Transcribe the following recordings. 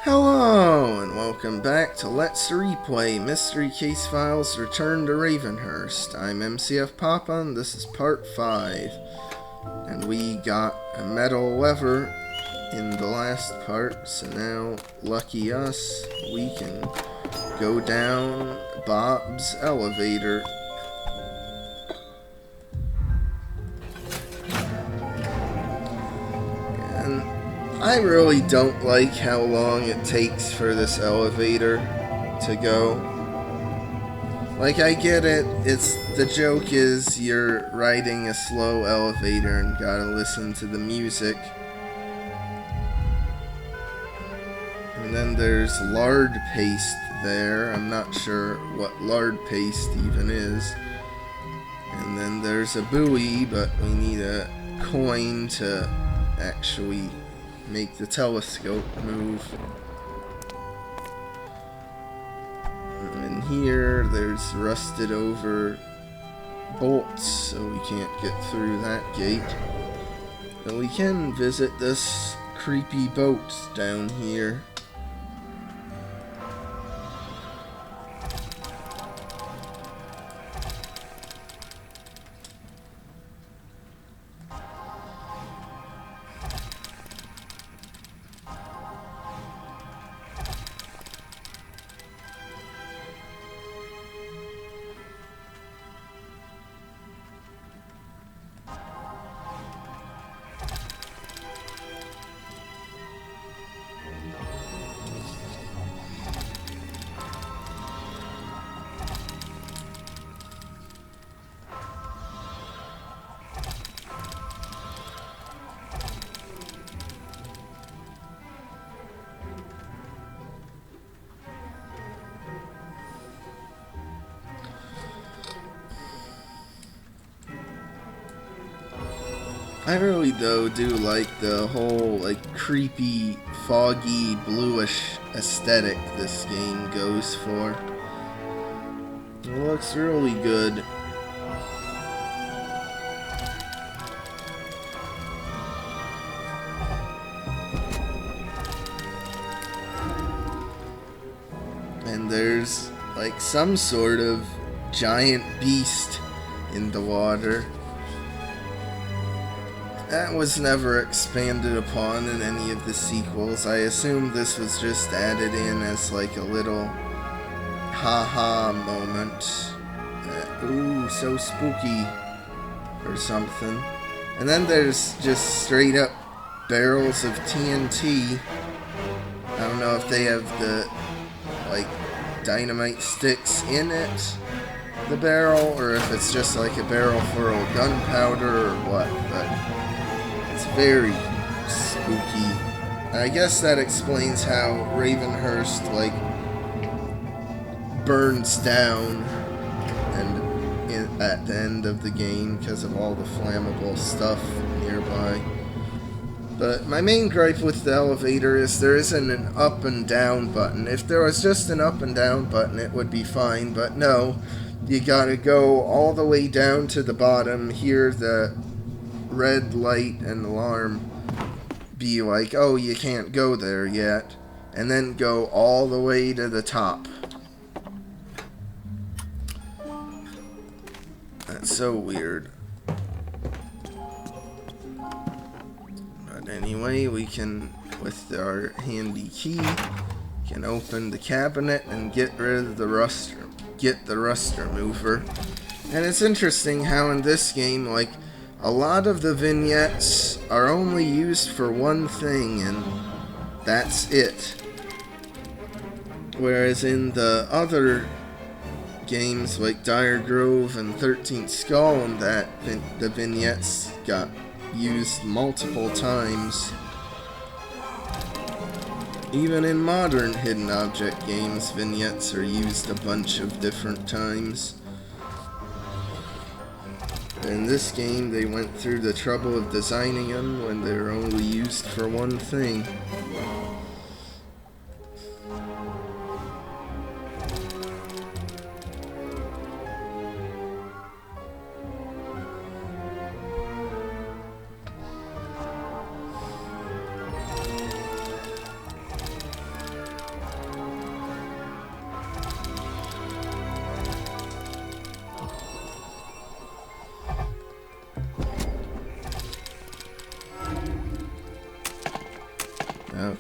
Hello, and welcome back to Let's Replay Mystery Case Files Return to Ravenhearst. I'm MCFPapa, and this is part 5. And we got a metal lever in the last part, so now, lucky us, we can go down Bob's elevator. And I really don't like how long it takes for this elevator to go. Like, I get it, the joke is you're riding a slow elevator and gotta listen to the music. And then there's lard paste there. I'm not sure what lard paste even is. And then there's a buoy, but we need a coin to actually make the telescope move. And here there's rusted over bolts, so we can't get through that gate. But we can visit this creepy boat down here. I really, though, do like the whole, creepy, foggy, bluish aesthetic this game goes for. It looks really good. And there's, some sort of giant beast in the water. That was never expanded upon in any of the sequels. I assume this was just added in as a little haha moment. Ooh, so spooky or something. And then there's just straight up barrels of TNT. I don't know if they have the dynamite sticks in it, the barrel, or if it's just a barrel full of gunpowder or what, but it's very spooky. I guess that explains how Ravenhearst, burns down at the end of the game because of all the flammable stuff nearby. But my main gripe with the elevator is there isn't an up and down button. If there was just an up and down button, it would be fine, but no. You gotta go all the way down to the bottom, hear the red light and alarm be like, oh, you can't go there yet, and then go all the way to the top. That's so weird. But anyway, we can, with our handy key, can open the cabinet and get rid of the rust remover. And it's interesting how in this game, a lot of the vignettes are only used for one thing, and that's it. Whereas in the other games like Dire Grove and 13th Skull and that, the vignettes got used multiple times. Even in modern hidden object games, vignettes are used a bunch of different times. In this game, they went through the trouble of designing them when they were only used for one thing.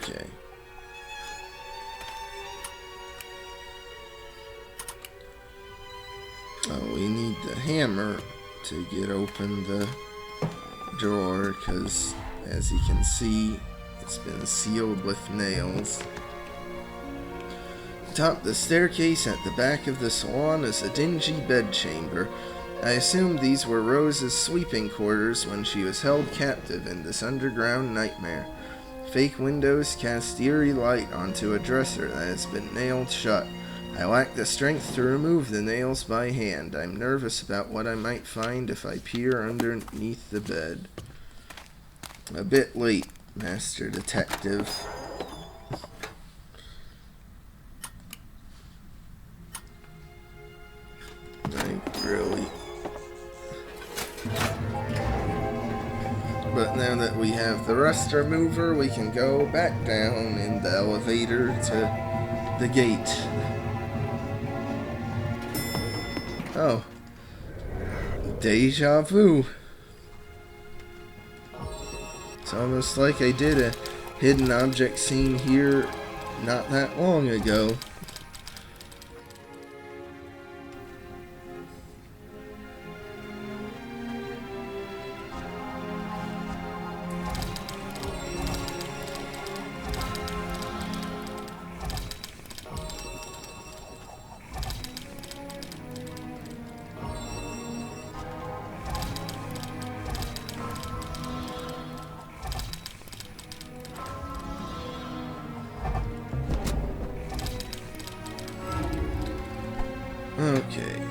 Okay. Oh, we need the hammer to get open the drawer, because as you can see, it's been sealed with nails. Atop the staircase at the back of the salon is a dingy bedchamber. I assumed these were Rose's sleeping quarters when she was held captive in this underground nightmare. Fake windows cast eerie light onto a dresser that has been nailed shut. I lack the strength to remove the nails by hand. I'm nervous about what I might find if I peer underneath the bed. A bit late, Master Detective. Like, really? But now that we have the rust remover, we can go back down in the elevator to the gate. Oh. Deja vu. It's almost like I did a hidden object scene here not that long ago. Okay.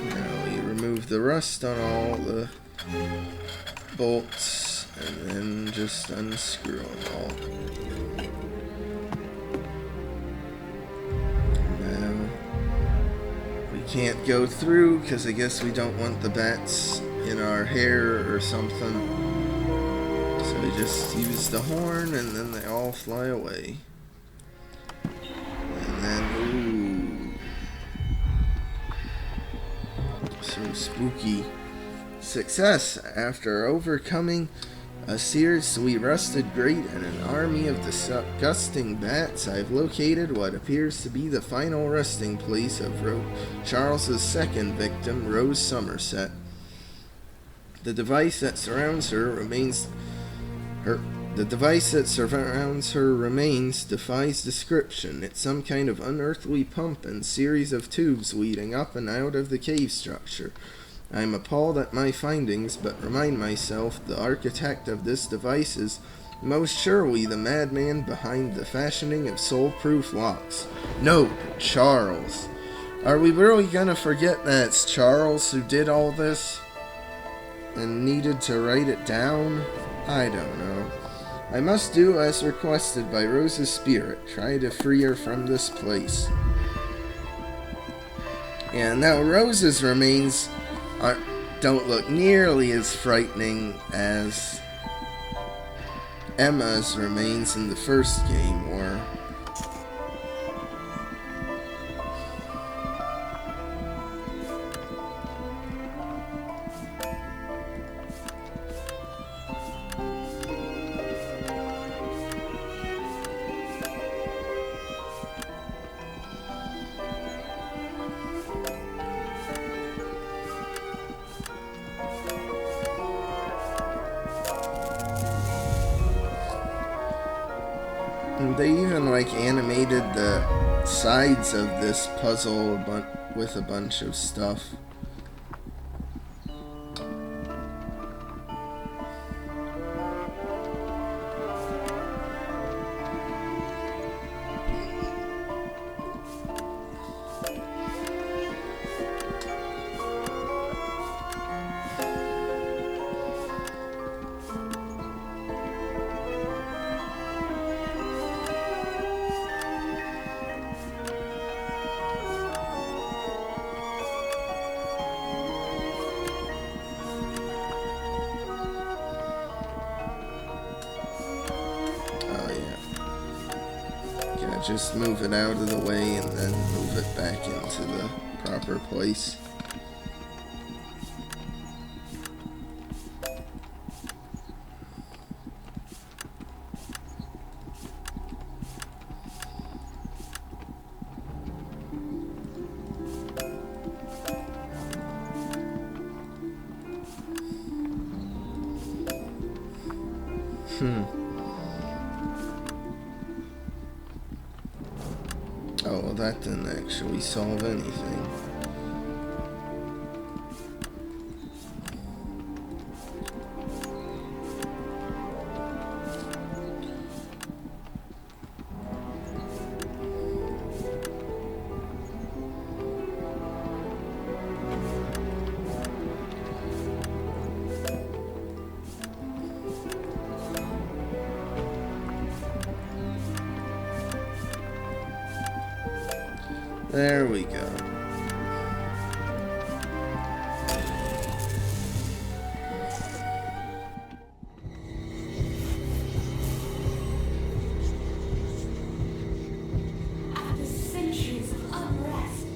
Now we remove the rust on all the bolts and then just unscrew them all. Now we can't go through because I guess we don't want the bats in our hair or something. So we just use the horn and then they all fly away. And then, ooh. So spooky. Success! After overcoming a seriously rusted grate and an army of disgusting bats, I've located what appears to be the final resting place of Charles's second victim, Rose Somerset. The device that surrounds her remains defies description. It's some kind of unearthly pump and series of tubes leading up and out of the cave structure. I'm appalled at my findings, but remind myself the architect of this device is most surely the madman behind the fashioning of soul-proof locks. No, Charles. Are we really gonna forget that it's Charles who did all this and needed to write it down? I don't know. I must do as requested by Rose's spirit, try to free her from this place. And now Rose's remains don't look nearly as frightening as Emma's remains in the first game were. They even like animated the sides of this puzzle with a bunch of stuff. Just move it out of the way and then move it back into the proper place. Oh, well, that didn't actually solve anything. There we go. After centuries of unrest,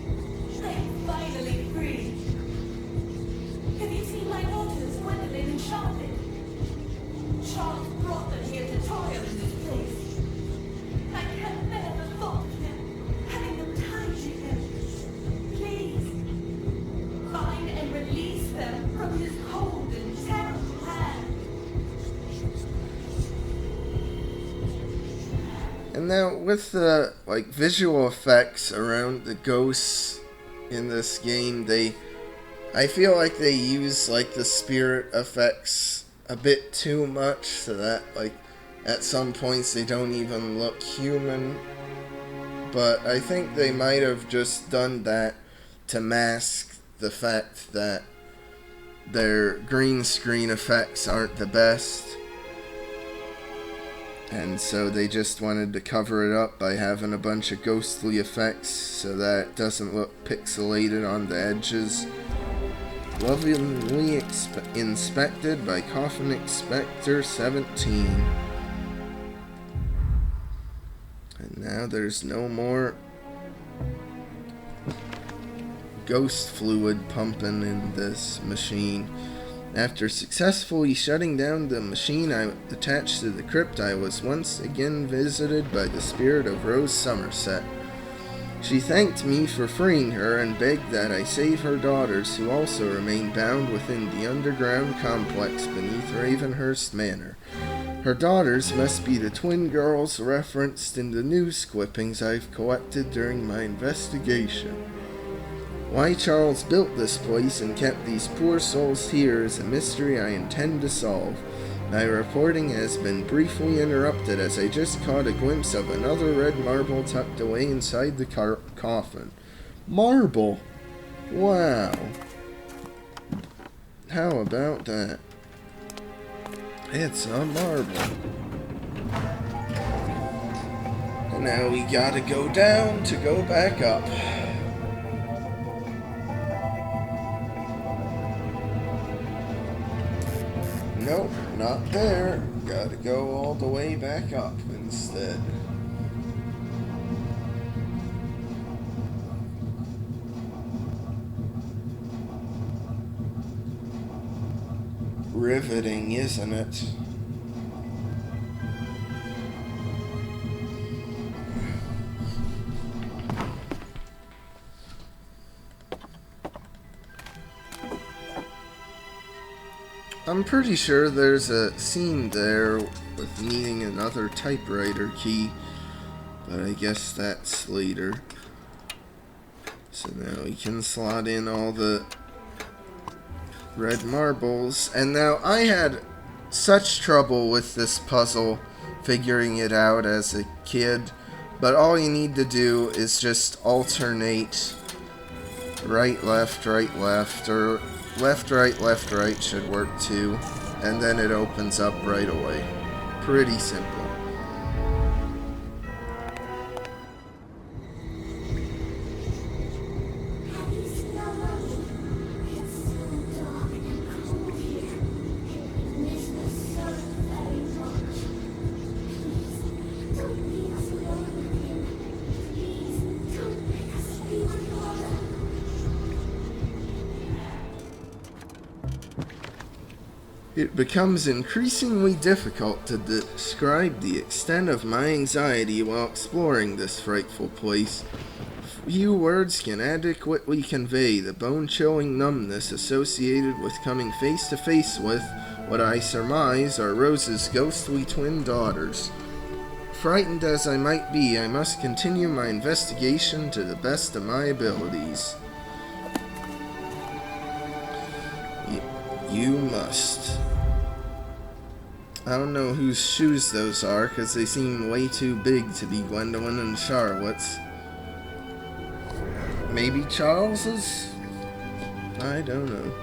they're finally free. Have you seen my daughters, Gwendolyn and Charlotte? Charles brought them here to toil in this place. I have never thought of them, having them tied to him. Please, find and release them from his cold and terrible hand. And now with the visual effects around the ghosts in this game, I feel like they use the spirit effects a bit too much, so that at some points they don't even look human. But I think they might have just done that to mask the fact that their green screen effects aren't the best. And so they just wanted to cover it up by having a bunch of ghostly effects so that it doesn't look pixelated on the edges. Lovingly inspected by Coffin Inspector 17. And now there's no more ghost fluid pumping in this machine. After successfully shutting down the machine attached to the crypt, I was once again visited by the spirit of Rose Somerset. She thanked me for freeing her and begged that I save her daughters, who also remain bound within the underground complex beneath Ravenhearst Manor. Her daughters must be the twin girls referenced in the news clippings I've collected during my investigation. Why Charles built this place and kept these poor souls here is a mystery I intend to solve. My reporting has been briefly interrupted as I just caught a glimpse of another red marble tucked away inside the coffin. Marble? Wow. How about that? It's a marble. And now we gotta go down to go back up. Nope, not there. Gotta go all the way back up instead. Riveting, isn't it? I'm pretty sure there's a scene there with needing another typewriter key, but I guess that's later. So now we can slot in all the red marbles. And now I had such trouble with this puzzle figuring it out as a kid, but all you need to do is just alternate right, left, or left, right should work too, and then it opens up right away. Pretty simple. It becomes increasingly difficult to describe the extent of my anxiety while exploring this frightful place. Few words can adequately convey the bone-chilling numbness associated with coming face to face with What I surmise are Rose's ghostly twin daughters. Frightened as I might be, I must continue my investigation to the best of my abilities. You must. I don't know whose shoes those are, because they seem way too big to be Gwendolyn and Charlotte's. Maybe Charles's? I don't know.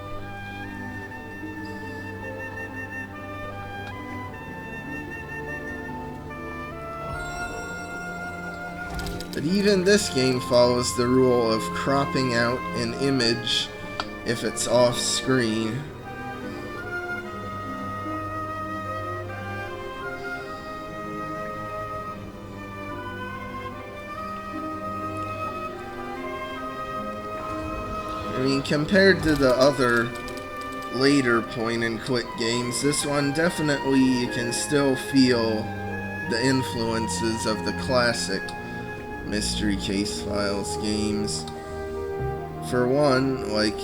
But even this game follows the rule of cropping out an image if it's off screen. I mean, compared to the other later point-and-click games, this one definitely you can still feel the influences of the classic Mystery Case Files games. For one, like,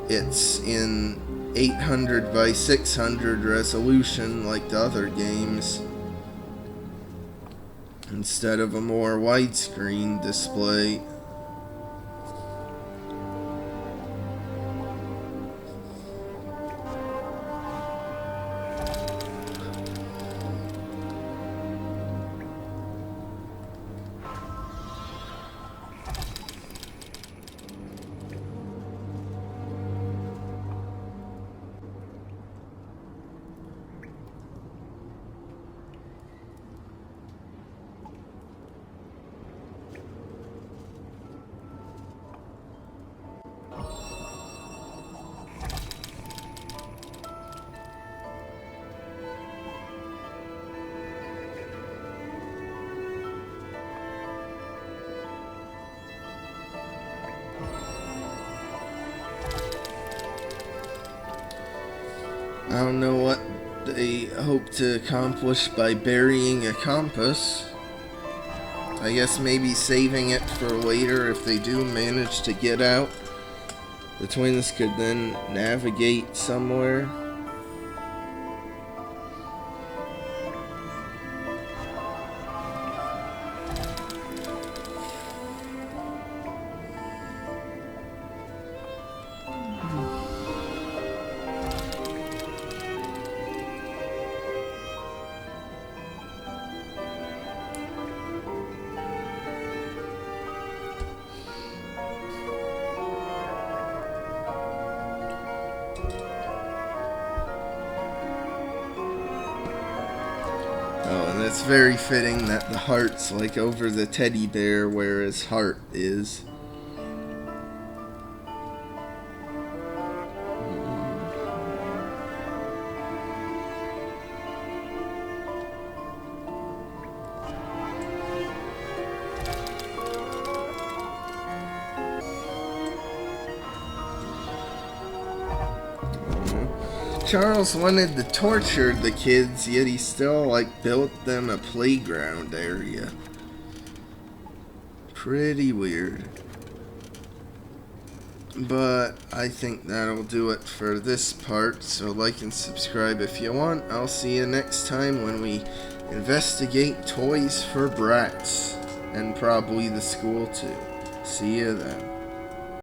it's in 800 by 600 resolution like the other games, instead of a more widescreen display. I don't know what they hope to accomplish by burying a compass. I guess maybe saving it for later if they do manage to get out. The twins could then navigate somewhere. Oh, and it's very fitting that the heart's like over the teddy bear where his heart is. Charles wanted to torture the kids, yet he still, like, built them a playground area. Pretty weird. But I think that'll do it for this part, so like and subscribe if you want. I'll see you next time when we investigate Toys for Brats, and probably the school too. See you then.